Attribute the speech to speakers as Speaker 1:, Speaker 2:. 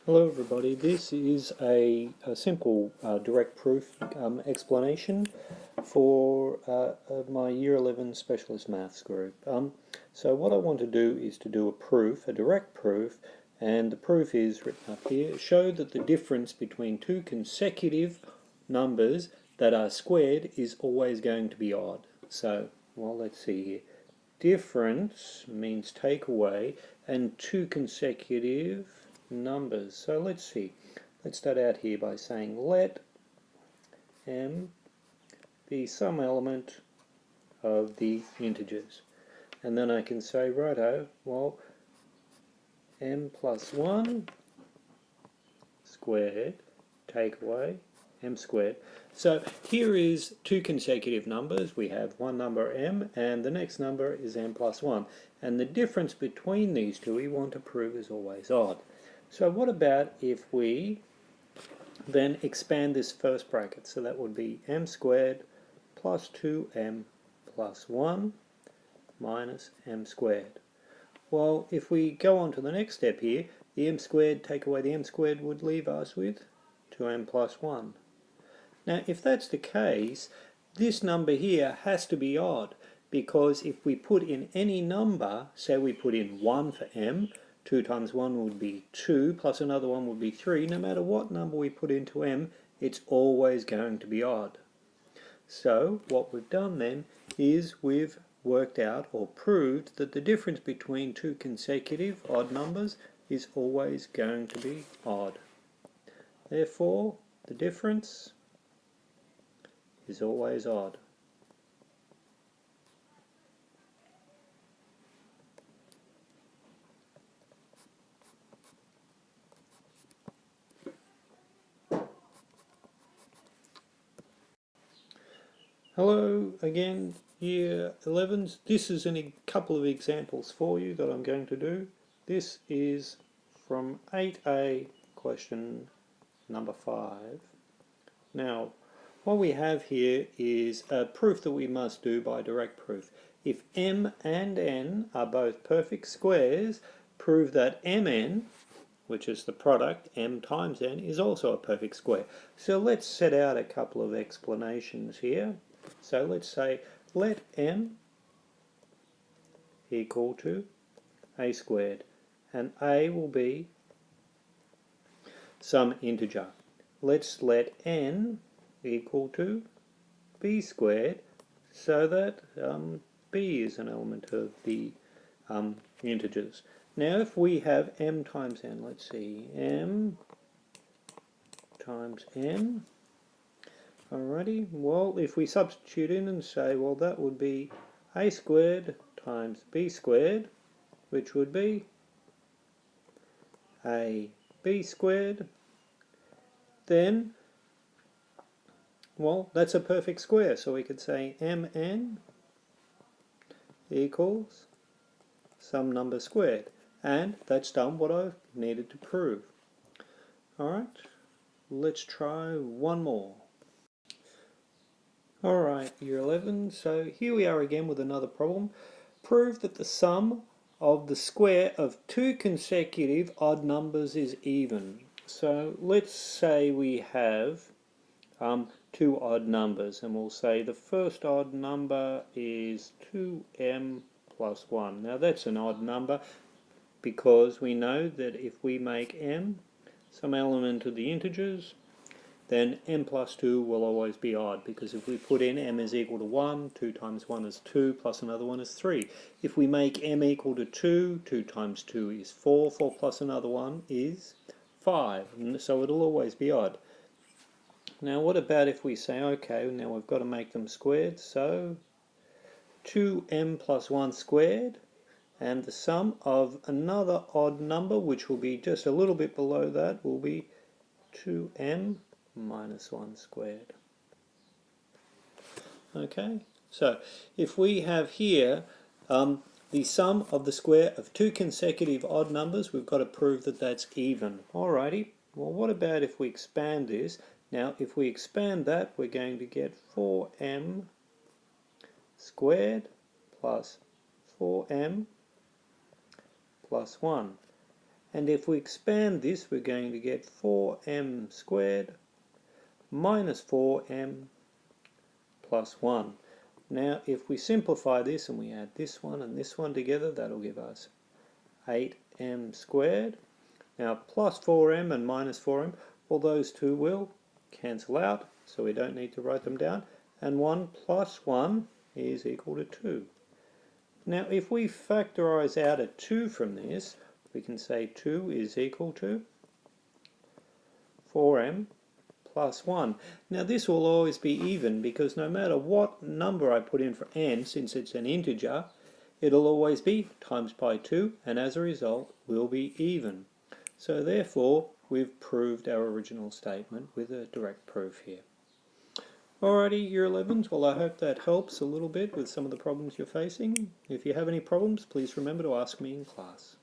Speaker 1: Hello everybody, this is a simple direct proof explanation for my Year 11 Specialist Maths group. So what I want to do is to do a proof, a direct proof, and the proof is written up here. Show that the difference between two consecutive numbers that are squared is always going to be odd. So, well, let's see here. Difference means take away, and two consecutive numbers. So let's see. Let's start out here by saying let m be some element of the integers. And then I can say, righto, well, m plus 1 squared, take away m squared. So here is two consecutive numbers. We have one number m and the next number is m plus 1. And the difference between these two we want to prove is always odd. So what about if we then expand this first bracket? So that would be m squared plus 2m plus 1 minus m squared. Well, if we go on to the next step here, the m squared, take away the m squared, would leave us with 2m plus 1. Now, if that's the case, this number here has to be odd, because if we put in any number, say we put in 1 for m, 2 times 1 would be 2, plus another one would be 3. No matter what number we put into m, it's always going to be odd. So what we've done then is we've worked out or proved that the difference between two consecutive odd numbers is always going to be odd. Therefore, the difference is always odd. Hello again, Year 11s. This is a couple of examples for you that I'm going to do. This is from 8A, question number 5. Now, what we have here is a proof that we must do by direct proof. If m and n are both perfect squares, prove that mn, which is the product, m times n, is also a perfect square. So let's set out a couple of explanations here. So let's say let m equal to a squared, and a will be some integer. Let's let n equal to b squared, so that b is an element of the integers. Now if we have m times n, let's see, m times n, alrighty, well if we substitute in and say, well that would be a squared times b squared, which would be a b squared, then, well, that's a perfect square, so we could say mn equals some number squared, and that's done what I've needed to prove. Alright, let's try one more. Alright, Year 11, so here we are again with another problem. Prove that the sum of the square of two consecutive odd numbers is even. So let's say we have two odd numbers, and we'll say the first odd number is 2m plus 1. Now that's an odd number because we know that if we make m some element of the integers, then m plus 2 will always be odd, because if we put in m is equal to 1, 2 times 1 is 2, plus another one is 3. If we make m equal to 2, 2 times 2 is 4, 4 plus another one is 5, and so it'll always be odd. Now what about if we say, okay, now we've got to make them squared, so 2m plus 1 squared, and the sum of another odd number, which will be just a little bit below that, will be 2m minus 1 squared. Okay, so if we have here the sum of the square of two consecutive odd numbers, we've got to prove that that's even. Alrighty, well what about if we expand this? Now if we expand that, we're going to get 4m squared plus 4m plus 1. And if we expand this, we're going to get 4m squared minus 4m plus 1. Now, if we simplify this and we add this one and this one together, that'll give us 8m squared. Now, plus 4m and minus 4m, well, those two will cancel out, so we don't need to write them down. And 1 plus 1 is equal to 2. Now, if we factorize out a 2 from this, we can say 2 is equal to 4m plus 1. Now, this will always be even because no matter what number I put in for n, since it's an integer, it'll always be times by 2, and as a result will be even. So therefore, we've proved our original statement with a direct proof here. Alrighty, Year 11s, well, I hope that helps a little bit with some of the problems you're facing. If you have any problems, please remember to ask me in class.